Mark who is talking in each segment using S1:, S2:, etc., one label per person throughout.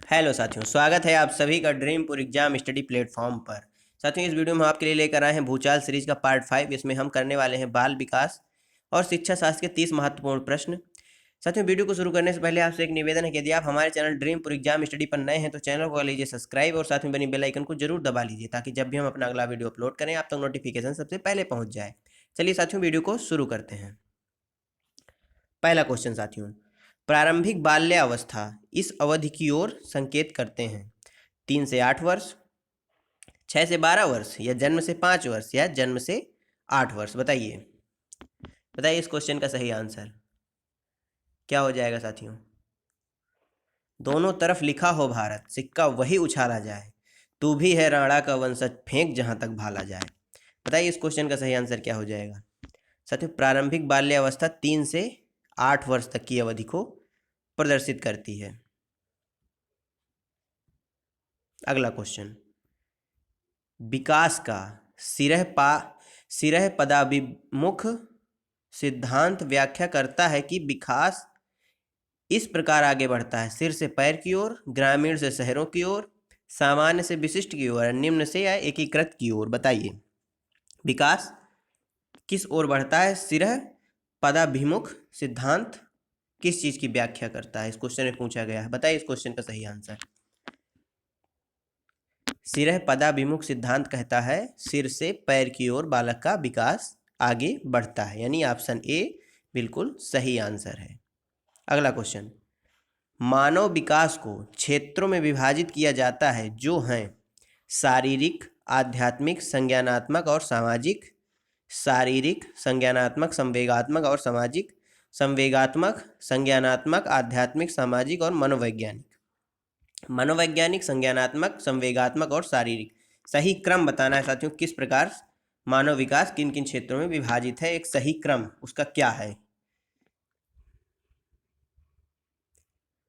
S1: Hello साथियों, स्वागत है आप सभी का ड्रीमपुर एग्जाम स्टडी प्लेटफॉर्म पर। साथियों, इस वीडियो में हम आपके लिए लेकर आए हैं भूचाल सीरीज का पार्ट 5। इसमें हम करने वाले हैं बाल विकास और शिक्षा शास्त्र के 30 महत्वपूर्ण प्रश्न। साथियों, वीडियो को शुरू करने से पहले आपसे एक निवेदन है कि यदि आप हमारे चैनल ड्रीमपुर एग्जाम स्टडी पर नए हैं तो चैनल को कर लीजिए सब्सक्राइब और साथ में बनी बेल आइकन को जरूर दबा लीजिए ताकि जब भी हम अपना अगला वीडियो अपलोड करें आप तक नोटिफिकेशन सबसे पहले पहुंच जाए। चलिए साथियों, वीडियो को शुरू करते हैं। पहला क्वेश्चन साथियों, प्रारंभिक बाल्यावस्था इस अवधि की ओर संकेत करते हैं। 3 से 8 वर्ष, 6 से 12 वर्ष, या जन्म से 5 वर्ष, या जन्म से 8 वर्ष। बताइए इस क्वेश्चन का सही आंसर क्या हो जाएगा साथियों। दोनों तरफ लिखा हो भारत, सिक्का वही उछाला जाए, तू भी है राणा का वंशज, फेंक जहां तक भाला जाए। बताइए इस क्वेश्चन का सही आंसर क्या हो जाएगा। साथियों, प्रारंभिक बाल्यावस्था 3 से 8 वर्ष तक की अवधि को प्रदर्शित करती है। अगला क्वेश्चन, विकास का सिरह पदाभिमुख सिद्धांत व्याख्या करता है कि विकास इस प्रकार आगे बढ़ता है: सिर से पैर की ओर, ग्रामीण से शहरों की ओर, सामान्य से विशिष्ट की ओर, निम्न से या एकीकृत की ओर। बताइए विकास किस ओर बढ़ता है। सिरह पदाभिमुख सिद्धांत किस चीज की व्याख्या करता है, इस क्वेश्चन में पूछा गया है। बताइए इस क्वेश्चन का सही आंसर। सिरह पदाभिमुख सिद्धांत कहता है सिर से पैर की ओर बालक का विकास आगे बढ़ता है, यानी ऑप्शन ए बिल्कुल सही आंसर है। अगला क्वेश्चन, मानव विकास को क्षेत्रों में विभाजित किया जाता है जो हैं शारीरिक, आध्यात्मिक, संज्ञानात्मक और सामाजिक। शारीरिक, संज्ञानात्मक, संवेगात्मक और सामाजिक। संवेगात्मक, संज्ञानात्मक, आध्यात्मिक, सामाजिक और मनोवैज्ञानिक। मनोवैज्ञानिक, संज्ञानात्मक, संवेगात्मक और शारीरिक। सही क्रम बताना है साथियों, किस प्रकार मानव विकास किन किन क्षेत्रों में विभाजित है, एक सही क्रम उसका क्या है।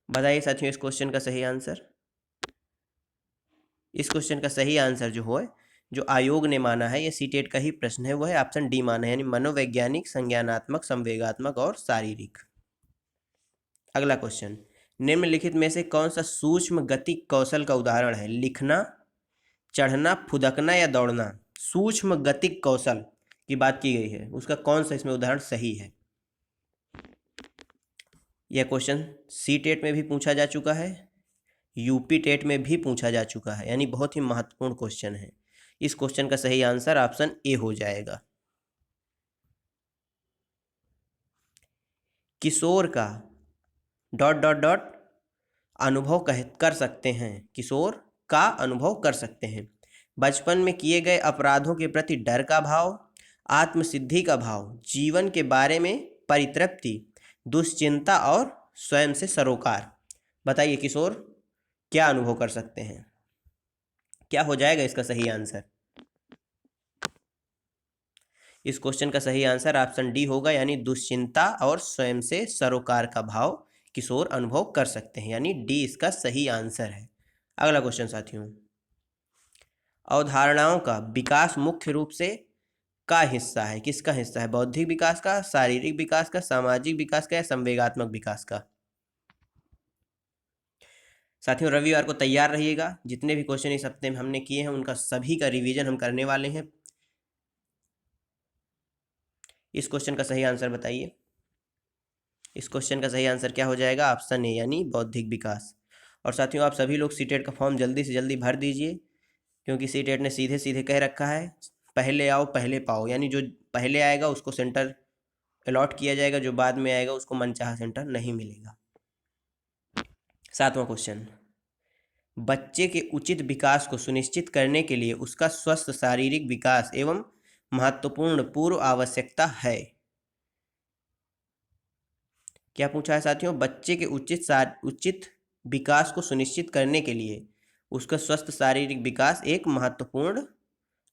S1: बताइए साथियों इस क्वेश्चन का सही आंसर। इस क्वेश्चन का सही आंसर जो आयोग ने माना है, ये सीटेट का ही प्रश्न है, वो है ऑप्शन डी माना है, यानी मनोवैज्ञानिक, संज्ञानात्मक, संवेगात्मक और शारीरिक। अगला क्वेश्चन, निम्नलिखित में से कौन सा सूक्ष्म गति कौशल का उदाहरण है। लिखना, चढ़ना, फुदकना या दौड़ना। सूक्ष्म गतिक कौशल की बात की गई है, उसका कौन सा इसमें उदाहरण सही है। यह क्वेश्चन सी टेट में भी पूछा जा चुका है, यूपी टेट में भी पूछा जा चुका है, यानी बहुत ही महत्वपूर्ण क्वेश्चन है। इस क्वेश्चन का सही आंसर ऑप्शन ए हो जाएगा। किशोर का डॉट डॉट डॉट अनुभव कर सकते हैं। किशोर का अनुभव कर सकते हैं बचपन में किए गए अपराधों के प्रति डर का भाव, आत्मसिद्धि का भाव, जीवन के बारे में परितृप्ति, दुश्चिंता और स्वयं से सरोकार। बताइए किशोर क्या अनुभव कर सकते हैं, क्या हो जाएगा इसका सही आंसर। इस क्वेश्चन का सही आंसर ऑप्शन डी होगा, यानी दुश्चिंता और स्वयं से सरोकार का भाव किशोर अनुभव कर सकते हैं, यानी डी इसका सही आंसर है। अगला क्वेश्चन साथियों, अवधारणाओं का विकास मुख्य रूप से का हिस्सा है। किसका हिस्सा है। बौद्धिक विकास का, शारीरिक विकास का, सामाजिक विकास का या संवेगात्मक विकास का। साथियों रविवार को तैयार रहिएगा, जितने भी क्वेश्चन इस हफ्ते में हमने किए हैं उनका सभी का रिवीजन हम करने वाले हैं। इस क्वेश्चन का सही आंसर बताइए। इस क्वेश्चन का सही आंसर क्या हो जाएगा, ऑप्शन ए यानी बौद्धिक विकास। और साथियों आप सभी लोग सीटेट का फॉर्म जल्दी से जल्दी भर दीजिए, क्योंकि सीटेट ने सीधे सीधे कह रखा है पहले आओ पहले पाओ, यानी जो पहले आएगा उसको सेंटर अलॉट किया जाएगा, जो बाद में आएगा उसको मनचाहा सेंटर नहीं मिलेगा। 7वां क्वेश्चन, बच्चे के उचित विकास को सुनिश्चित करने के लिए उसका स्वस्थ शारीरिक विकास एवं महत्वपूर्ण पूर्व आवश्यकता है। क्या पूछा है साथियों, बच्चे के उचित विकास को सुनिश्चित करने के लिए उसका स्वस्थ शारीरिक विकास एक महत्वपूर्ण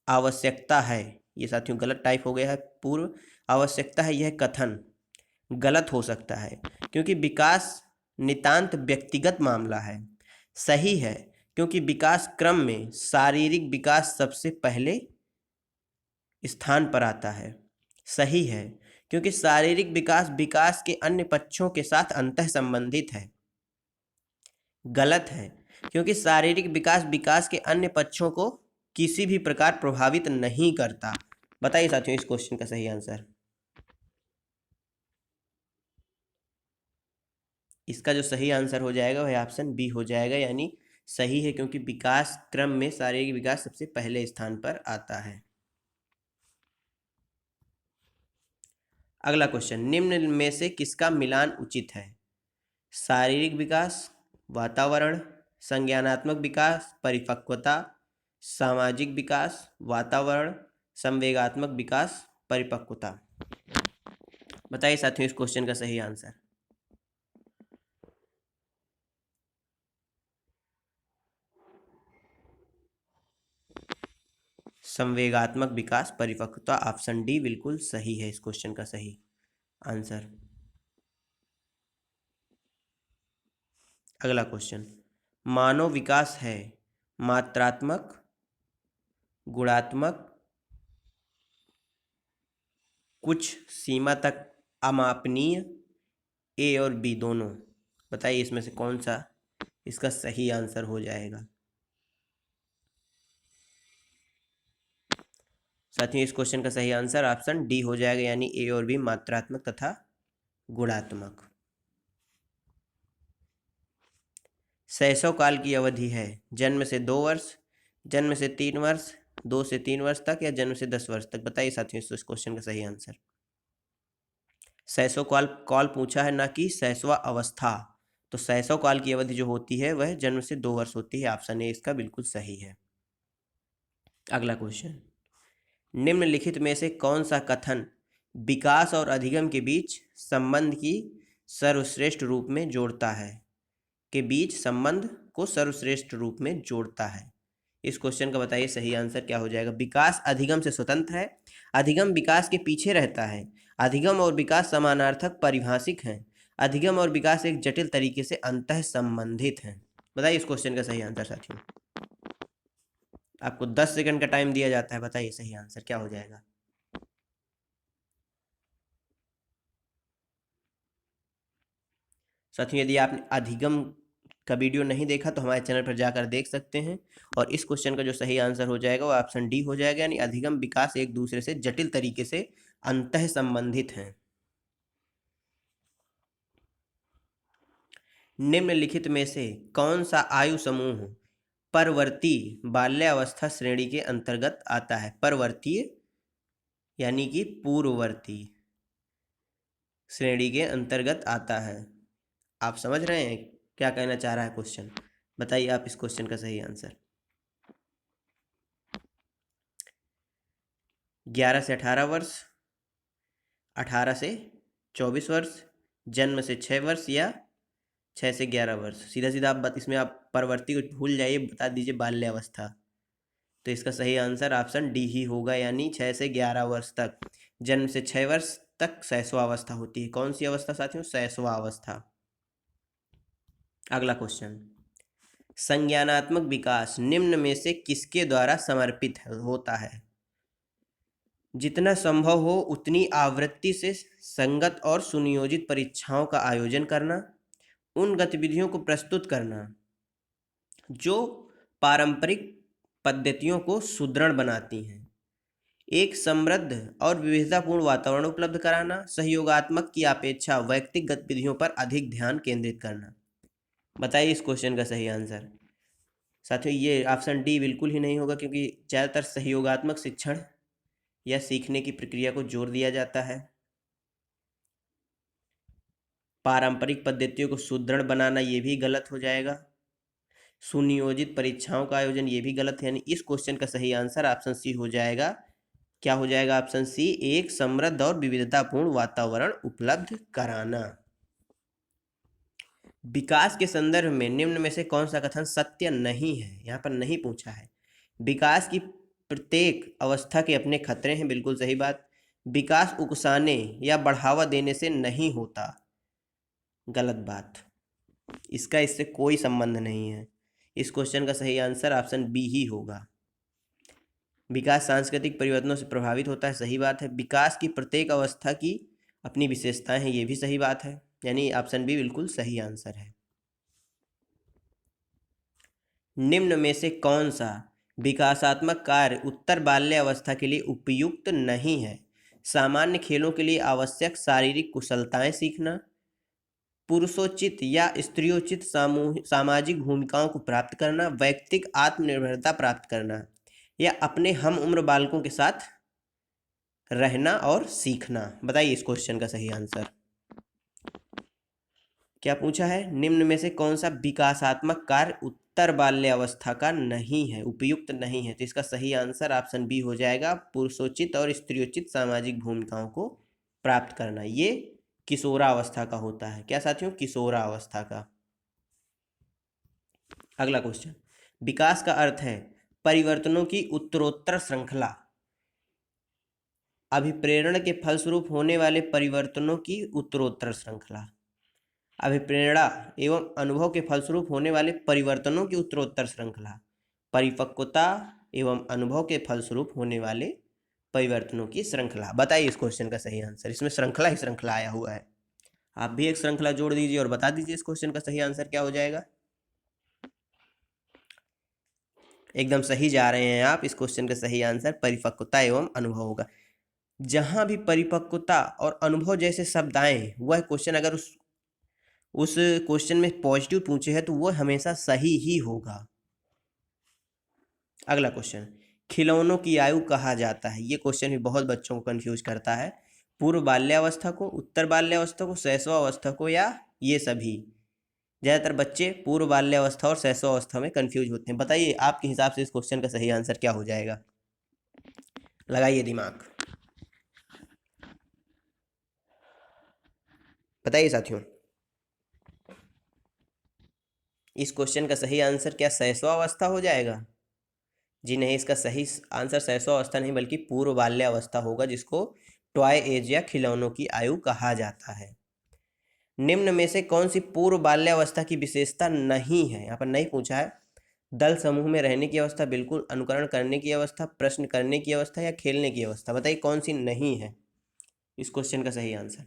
S1: आवश्यकता है। ये साथियों गलत टाइप हो गया है, पूर्व आवश्यकता है, यह कथन गलत हो सकता है क्योंकि विकास नितांत व्यक्तिगत मामला है। सही है क्योंकि विकास क्रम में शारीरिक विकास सबसे पहले स्थान पर आता है। सही है क्योंकि शारीरिक विकास विकास के अन्य पक्षों के साथ अंतः संबंधित है। गलत है क्योंकि शारीरिक विकास विकास के अन्य पक्षों को किसी भी प्रकार प्रभावित नहीं करता। बताइए साथियों इस क्वेश्चन का सही आंसर। इसका जो सही आंसर हो जाएगा वह ऑप्शन बी हो जाएगा, यानी सही है, क्योंकि विकास क्रम में शारीरिक विकास सबसे पहले स्थान पर आता है। अगला क्वेश्चन, निम्न में से किसका मिलान उचित है? शारीरिक विकास, वातावरण, संज्ञानात्मक विकास, परिपक्वता, सामाजिक विकास, वातावरण, संवेगात्मक विकास, परिपक्वता। बताइए साथियों इस क्वेश्चन का सही आंसर। संवेगात्मक विकास, परिपक्वता, ऑप्शन डी बिल्कुल सही है इस क्वेश्चन का सही आंसर। अगला क्वेश्चन, मानव विकास है मात्रात्मक, गुणात्मक, कुछ सीमा तक अमापनीय, ए और बी दोनों। बताइए इसमें से कौन सा इसका सही आंसर हो जाएगा। साथियों इस क्वेश्चन का सही आंसर ऑप्शन डी हो जाएगा, यानी ए और बी मात्रात्मक तथा गुणात्मक। शैशव काल की अवधि है जन्म से 2 वर्ष, जन्म से 3 वर्ष, 2 से 3 वर्ष तक, या जन्म से 10 वर्ष तक। बताइए साथियों इस क्वेश्चन का सही आंसर। शैशव काल पूछा है, ना कि शैशवा अवस्था। तो शैशव काल की अवधि जो होती है वह जन्म से 2 वर्ष होती है। ऑप्शन ए इसका बिल्कुल सही है। अगला क्वेश्चन, निम्नलिखित में से कौन सा कथन विकास और अधिगम के बीच संबंध की सर्वश्रेष्ठ रूप में जोड़ता है? के बीच संबंध को सर्वश्रेष्ठ रूप में जोड़ता है। इस क्वेश्चन का बताइए सही आंसर क्या हो जाएगा। विकास अधिगम से स्वतंत्र है, अधिगम विकास के पीछे रहता है, अधिगम और विकास समानार्थक परिभाषिक हैं, अधिगम और विकास एक जटिल तरीके से अंतः संबंधित हैं। बताइए इस क्वेश्चन का सही आंसर साथियों। आपको 10 सेकंड का टाइम दिया जाता है, बताइए सही आंसर क्या हो जाएगा। साथियों यदि आपने अधिगम का वीडियो नहीं देखा तो हमारे चैनल पर जाकर देख सकते हैं। और इस क्वेश्चन का जो सही आंसर हो जाएगा वो ऑप्शन डी हो जाएगा, यानी अधिगम विकास एक दूसरे से जटिल तरीके से अंतः संबंधित हैं। निम्नलिखित में से कौन सा आयु समूह परवर्ती बाल्यावस्था श्रेणी के अंतर्गत आता है? परवर्तीय यानी कि पूर्ववर्ती श्रेणी के अंतर्गत आता है। आप समझ रहे हैं क्या कहना चाह रहा है क्वेश्चन? बताइए आप इस क्वेश्चन का सही आंसर। 11 से 18 वर्ष, 18 से 24 वर्ष, जन्म से 6 वर्ष, या 6 से 11 वर्ष। सीधा सीधा आप इसमें आप परवर्ती को भूल जाइए, बता दीजिए बाल्यावस्था। तो इसका सही आंसर ऑप्शन डी ही होगा, यानी 6 से 11 वर्ष तक। जन्म से 6 वर्ष तक शैशवावस्था होती है। कौन सी अवस्था साथियों? शैशवावस्था। अगला क्वेश्चन, संज्ञानात्मक विकास निम्न में से किसके द्वारा समर्पित होता है? जितना संभव हो उतनी आवृत्ति से संगत और सुनियोजित परीक्षाओं का आयोजन करना, उन गतिविधियों को प्रस्तुत करना जो पारंपरिक पद्धतियों को सुदृढ़ बनाती हैं, एक समृद्ध और विविधतापूर्ण वातावरण उपलब्ध कराना, सहयोगात्मक की अपेक्षा वैयक्तिक गतिविधियों पर अधिक ध्यान केंद्रित करना। बताइए इस क्वेश्चन का सही आंसर। साथियों ये ऑप्शन डी बिल्कुल ही नहीं होगा, क्योंकि ज़्यादातर सहयोगात्मक शिक्षण या सीखने की प्रक्रिया को जोर दिया जाता है। पारंपरिक पद्धतियों को सुदृढ़ बनाना ये भी गलत हो जाएगा। सुनियोजित परीक्षाओं का आयोजन ये भी गलत है, यानी इस क्वेश्चन का सही आंसर ऑप्शन सी हो जाएगा। क्या हो जाएगा ऑप्शन सी? एक समृद्ध और विविधतापूर्ण वातावरण उपलब्ध कराना। विकास के संदर्भ में निम्न में से कौन सा कथन सत्य नहीं है? यहाँ पर नहीं पूछा है। विकास की प्रत्येक अवस्था के अपने खतरे हैं, बिल्कुल सही बात। विकास उकसाने या बढ़ावा देने से नहीं होता, गलत बात। इसका इससे कोई संबंध नहीं है। इस क्वेश्चन का सही आंसर ऑप्शन बी ही होगा। विकास सांस्कृतिक परिवर्तनों से प्रभावित होता है, सही बात है। विकास की प्रत्येक अवस्था की अपनी विशेषताएं हैं, ये भी सही बात है, यानी ऑप्शन बी बिल्कुल सही आंसर है। निम्न में से कौन सा विकासात्मक कार्य उत्तर बाल्यावस्था के लिए उपयुक्त नहीं है? सामान्य खेलों के लिए आवश्यक शारीरिक कुशलताएं सीखना, पुरुषोचित या स्त्रियोचित सामाजिक भूमिकाओं को प्राप्त करना, वैयक्तिक आत्मनिर्भरता प्राप्त करना, या अपने हम उम्र बालकों के साथ रहना और सीखना। बताइए इस क्वेश्चन का सही आंसर क्या पूछा है? निम्न में से कौन सा विकासात्मक कार्य उत्तर बाल्यावस्था का नहीं है, उपयुक्त नहीं है? तो इसका सही आंसर ऑप्शन बी हो जाएगा, पुरुषोचित और स्त्रियोचित सामाजिक भूमिकाओं को प्राप्त करना। ये किशोरावस्था का होता है। क्या साथियों? किशोरावस्था का। अगला क्वेश्चन, विकास का अर्थ है परिवर्तनों की उत्तरोत्तर श्रृंखला, अभिप्रेरण के फलस्वरूप होने वाले परिवर्तनों की उत्तरोत्तर श्रृंखला, अभिप्रेरणा एवं अनुभव के फलस्वरूप होने वाले परिवर्तनों की उत्तरोत्तर श्रृंखला, परिपक्वता एवं अनुभव के फलस्वरूप होने वाले परिवर्तनों की श्रृंखला। बताइए इस क्वेश्चन का सही आंसर। इसमें श्रृंखला ही श्रृंखला आया हुआ है। आप भी एक श्रृंखला जोड़ दीजिए और बता दीजिए इस क्वेश्चन का सही आंसर क्या हो जाएगा। एकदम सही जा रहे हैं आप। इस क्वेश्चन का सही आंसर परिपक्वता एवं अनुभव होगा। जहां भी परिपक्वता और अनुभव जैसे शब्द आए, वह क्वेश्चन अगर उस क्वेश्चन में पॉजिटिव पूछे है तो वो हमेशा सही ही होगा। अगला क्वेश्चन, खिलौनों की आयु कहा जाता है? ये क्वेश्चन भी बहुत बच्चों को कंफ्यूज करता है। पूर्व बाल्यावस्था को, उत्तर बाल्यावस्था को, शैशवावस्था को, या ये सभी? ज़्यादातर बच्चे पूर्व बाल्यावस्था और शैशवावस्था में कंफ्यूज होते हैं। बताइए आपके हिसाब से इस क्वेश्चन का सही आंसर क्या हो जाएगा? लगाइए दिमाग, बताइए साथियों। इस क्वेश्चन का सही आंसर क्या शैशवावस्था हो जाएगा? जी नहीं, इसका सही आंसर शैशवावस्था नहीं बल्कि पूर्व बाल्यावस्था होगा, जिसको टॉय एज या खिलौनों की आयु कहा जाता है। निम्न में से कौन सी पूर्व बाल्यावस्था की विशेषता नहीं है? यहाँ पर नहीं पूछा है। दल समूह में रहने की अवस्था, बिल्कुल अनुकरण करने की अवस्था, प्रश्न करने की अवस्था, या खेलने की अवस्था। बताइए कौन सी नहीं है इस क्वेश्चन का सही आंसर?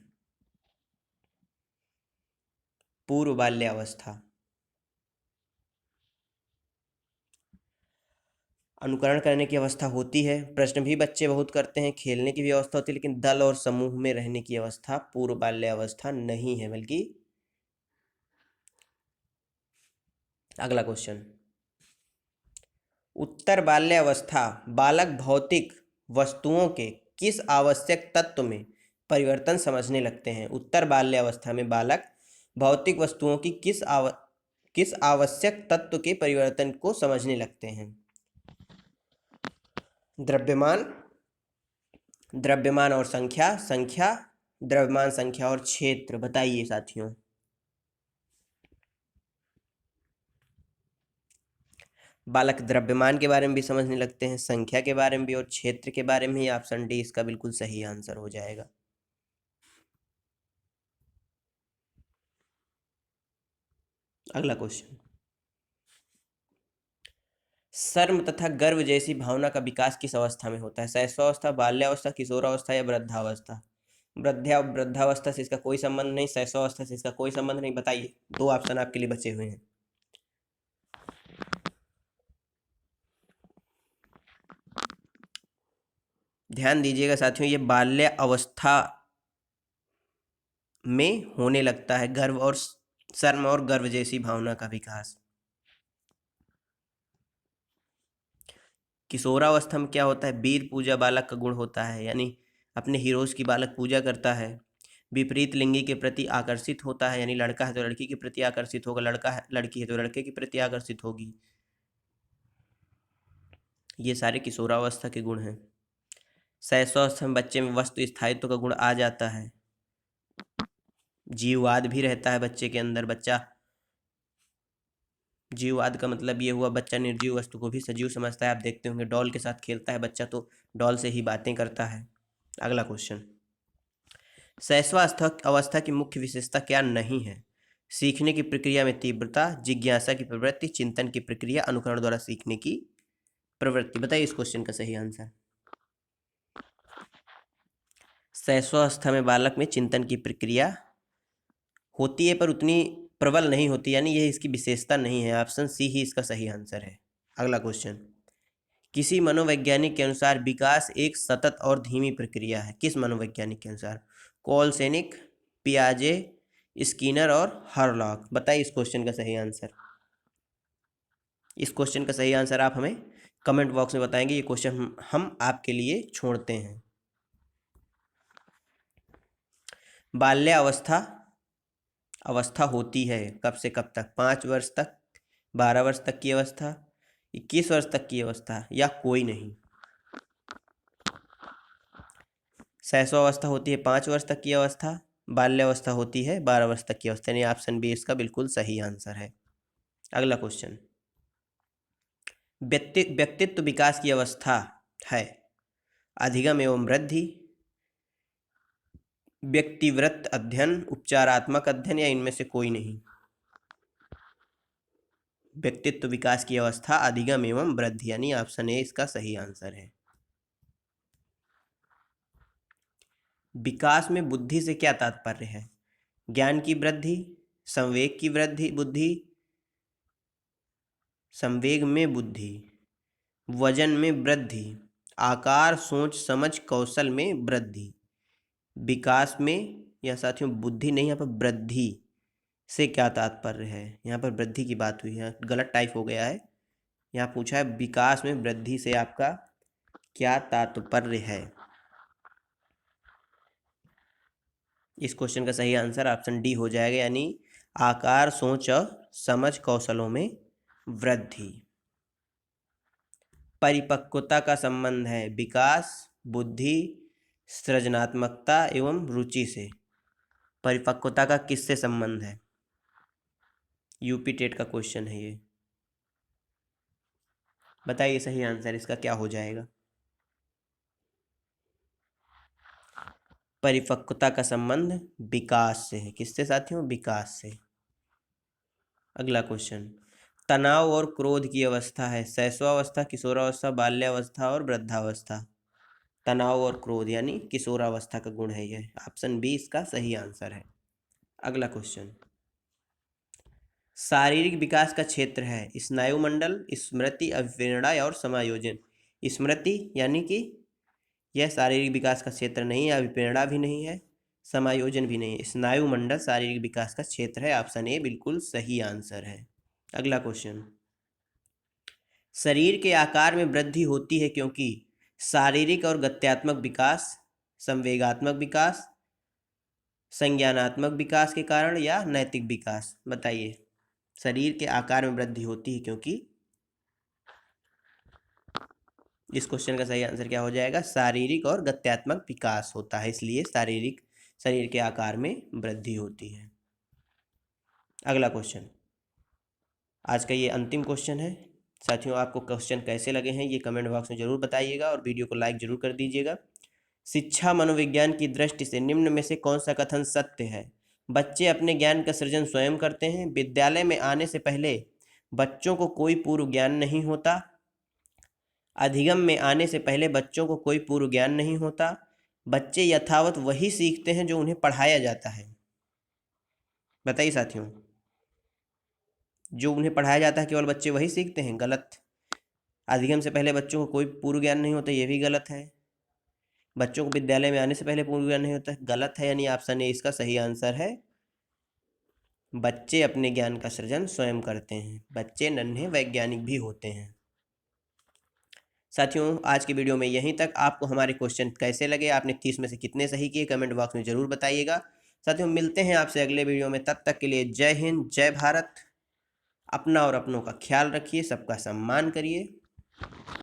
S1: पूर्व बाल्यावस्था। अनुकरण करने की अवस्था होती है, प्रश्न भी बच्चे बहुत करते हैं, खेलने की भी अवस्था होती है, लेकिन दल और समूह में रहने की अवस्था पूर्व बाल्यावस्था नहीं है बल्कि। अगला क्वेश्चन, उत्तर बाल्यावस्था बालक भौतिक वस्तुओं के किस आवश्यक तत्व में परिवर्तन समझने लगते हैं? उत्तर बाल्यावस्था में बालक भौतिक वस्तुओं की किस आवश्यक तत्व के परिवर्तन को समझने लगते हैं? द्रव्यमान, द्रव्यमान और संख्या, संख्या, द्रव्यमान, संख्या और क्षेत्र। बताइए साथियों। बालक द्रव्यमान के बारे में भी समझने लगते हैं, संख्या के बारे में भी और क्षेत्र के बारे में ही। ऑप्शन डी इसका बिल्कुल सही आंसर हो जाएगा। अगला क्वेश्चन, शर्म तथा गर्व जैसी भावना का विकास किस अवस्था में होता है? शैशवावस्था, बाल्यावस्था, किशोरावस्था, या वृद्धावस्था? वृद्धावस्था से इसका कोई संबंध नहीं, शैशवावस्था से इसका कोई संबंध नहीं। बताइए, दो ऑप्शन आपके लिए बचे हुए हैं। ध्यान दीजिएगा साथियों, ये बाल्य अवस्था में होने लगता है गर्व और शर्म और गर्व जैसी भावना का विकास। किशोरावस्था में क्या होता है? वीर पूजा बालक का गुण होता है, यानी अपने हीरोज की बालक पूजा करता है। विपरीत लिंगी के प्रति आकर्षित होता है, यानी लड़का है तो लड़की के प्रति आकर्षित होगा, लड़का है लड़की है तो लड़के के प्रति आकर्षित होगी। ये सारे किशोरावस्था के गुण हैं। शैशवावस्था में बच्चे में वस्तु स्थायित्व का गुण आ जाता है, जीववाद भी रहता है बच्चे के अंदर। बच्चा, जीववाद का मतलब ये हुआ बच्चा निर्जीव वस्तु को भी सजीव समझता है। आप देखते होंगे डॉल के साथ खेलता है बच्चा तो डॉल से ही बातें करता है। अगला क्वेश्चन, शैशवावस्था अवस्था की मुख्य विशेषता क्या नहीं है? सीखने की प्रक्रिया में तीव्रता, जिज्ञासा की प्रवृत्ति, चिंतन की प्रक्रिया, अनुकरण द्वारा सीखने की प्रवृत्ति। बताइए इस क्वेश्चन का सही आंसर। शैशवावस्था में बालक में चिंतन की प्रक्रिया होती है, पर उतनी प्रबल नहीं होती, यानी यह इसकी विशेषता नहीं है। ऑप्शन सी ही इसका सही आंसर है। अगला क्वेश्चन, किसी मनोवैज्ञानिक के अनुसार विकास एक सतत और धीमी प्रक्रिया है। किस मनोवैज्ञानिक के अनुसार? कोलसेनिक, पियाजे, स्किनर और हरलॉक। बताइए इस क्वेश्चन का सही आंसर। इस क्वेश्चन का सही आंसर आप हमें कमेंट बॉक्स में बताएंगे। ये क्वेश्चन हम आपके लिए छोड़ते हैं। बाल्यावस्था अवस्था होती है कब से कब तक? 5 वर्ष तक, 12 वर्ष तक की अवस्था, 21 वर्ष तक की अवस्था, या कोई नहीं? शैशवावस्था होती है 5 वर्ष तक की अवस्था, बाल्यावस्था होती है 12 वर्ष तक की अवस्था, यानी ऑप्शन बी इसका बिल्कुल सही आंसर है। अगला क्वेश्चन, व्यक्तित्व विकास की अवस्था है अधिगम एवं वृद्धि, व्यक्तिवृत्त अध्ययन, उपचारात्मक अध्ययन, या इनमें से कोई नहीं? व्यक्तित्व विकास की अवस्था अधिगम एवं वृद्धि, यानी ऑप्शन ए इसका सही आंसर है। विकास में बुद्धि से क्या तात्पर्य है? ज्ञान की वृद्धि, संवेग की वृद्धि, बुद्धि, संवेग में बुद्धि, वजन में वृद्धि, आकार, सोच, समझ, कौशल में वृद्धि। विकास में या साथियों बुद्धि नहीं, यहाँ पर वृद्धि से क्या तात्पर्य है? यहाँ पर वृद्धि की बात हुई है, गलत टाइप हो गया है। यहाँ पूछा है विकास में वृद्धि से आपका क्या तात्पर्य है? इस क्वेश्चन का सही आंसर ऑप्शन डी हो जाएगा, यानी आकार, सोच और समझ, कौशलों में वृद्धि। परिपक्वता का संबंध है विकास, बुद्धि, सृजनात्मकता एवं रुचि से। परिपक्वता का किससे संबंध है? यूपी टेट का क्वेश्चन है ये। बताइए सही आंसर इसका क्या हो जाएगा? परिपक्वता का संबंध विकास से है। किससे साथियों? विकास से। अगला क्वेश्चन, तनाव और क्रोध की अवस्था है शैशवावस्था, किशोरावस्था, बाल्यावस्था और वृद्धावस्था। तनाव और क्रोध यानी किशोरावस्था का गुण है यह। ऑप्शन बी इसका सही आंसर है। अगला क्वेश्चन, शारीरिक विकास का क्षेत्र है स्नायुमंडल, स्मृति, अभिप्रेरणा और समायोजन। स्मृति यानी कि यह शारीरिक विकास का क्षेत्र नहीं है, अभिप्रेरणा भी नहीं है, समायोजन भी नहीं है। स्नायुमंडल शारीरिक विकास का क्षेत्र है। ऑप्शन ए बिल्कुल सही आंसर है। अगला क्वेश्चन, शरीर के आकार में वृद्धि होती है क्योंकि शारीरिक और गत्यात्मक विकास, संवेगात्मक विकास, संज्ञानात्मक विकास के कारण, या नैतिक विकास। बताइए शरीर के आकार में वृद्धि होती है क्योंकि, इस क्वेश्चन का सही आंसर क्या हो जाएगा? शारीरिक और गत्यात्मक विकास होता है, इसलिए शारीरिक शरीर के आकार में वृद्धि होती है। अगला क्वेश्चन, आज का ये अंतिम क्वेश्चन है। साथियों आपको क्वेश्चन कैसे लगे हैं ये कमेंट बॉक्स में जरूर बताइएगा और वीडियो को लाइक जरूर कर दीजिएगा। शिक्षा मनोविज्ञान की दृष्टि से निम्न में से कौन सा कथन सत्य है? बच्चे अपने ज्ञान का सृजन स्वयं करते हैं, विद्यालय में आने से पहले बच्चों को कोई पूर्व ज्ञान नहीं होता, अधिगम में आने से पहले बच्चों को कोई पूर्व ज्ञान नहीं होता, बच्चे यथावत वही सीखते हैं जो उन्हें पढ़ाया जाता है। बताइए साथियों, जो उन्हें पढ़ाया जाता है केवल बच्चे वही सीखते हैं? गलत। अधिगम से पहले बच्चों को कोई पूर्व ज्ञान नहीं होता, ये भी गलत है। बच्चों को विद्यालय में आने से पहले पूर्व ज्ञान नहीं होता, गलत है, यानी ऑप्शन ए इसका सही आंसर है। बच्चे अपने ज्ञान का सृजन स्वयं करते हैं, बच्चे नन्हे वैज्ञानिक भी होते हैं। साथियों आज की वीडियो में यहीं तक। आपको हमारे क्वेश्चन कैसे लगे, आपने 30 में से कितने सही किए, कमेंट बॉक्स में जरूर बताइएगा। साथियों मिलते हैं आपसे अगले वीडियो में, तब तक के लिए जय हिंद, जय भारत। अपना और अपनों का ख्याल रखिए, सबका सम्मान करिए।